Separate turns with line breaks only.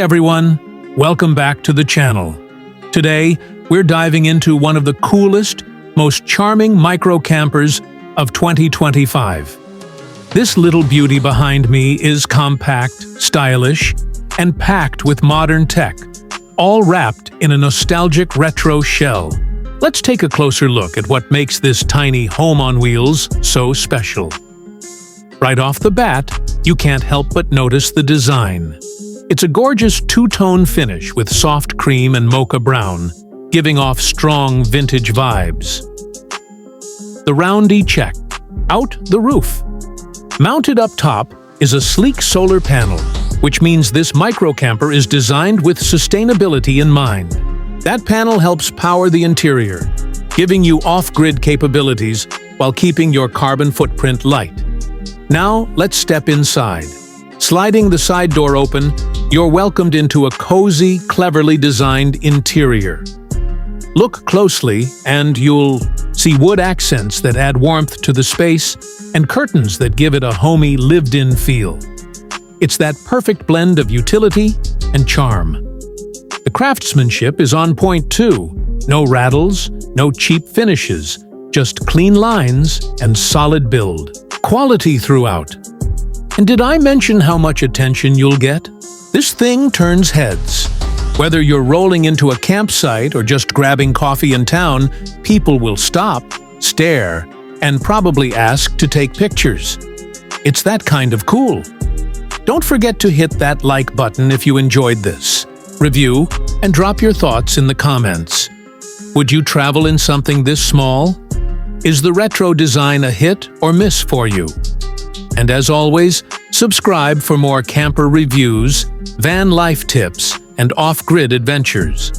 everyone, welcome back to the channel. Today, we're diving into one of the coolest, most charming micro-campers of 2025. This little beauty behind me is compact, stylish, and packed with modern tech, all wrapped in a nostalgic retro shell. Let's take a closer look at what makes this tiny home on wheels so special. Right off the bat, you can't help but notice the design. It's a gorgeous two-tone finish with soft cream and mocha brown, giving off strong vintage vibes. The roundy check, out the roof. Mounted up top is a sleek solar panel, which means this micro-camper is designed with sustainability in mind. That panel helps power the interior, giving you off-grid capabilities while keeping your carbon footprint light. Now, let's step inside. Sliding the side door open, you're welcomed into a cozy, cleverly designed interior. Look closely and you'll see wood accents that add warmth to the space and curtains that give it a homey, lived-in feel. It's that perfect blend of utility and charm. The craftsmanship is on point too. No rattles, no cheap finishes, just clean lines and solid build. Quality throughout. And did I mention how much attention you'll get? This thing turns heads. Whether you're rolling into a campsite or just grabbing coffee in town, people will stop, stare, and probably ask to take pictures. It's that kind of cool. Don't forget to hit that like button if you enjoyed this. Review and drop your thoughts in the comments. Would you travel in something this small? Is the retro design a hit or miss for you? And as always, subscribe for more camper reviews, van life tips, and off-grid adventures.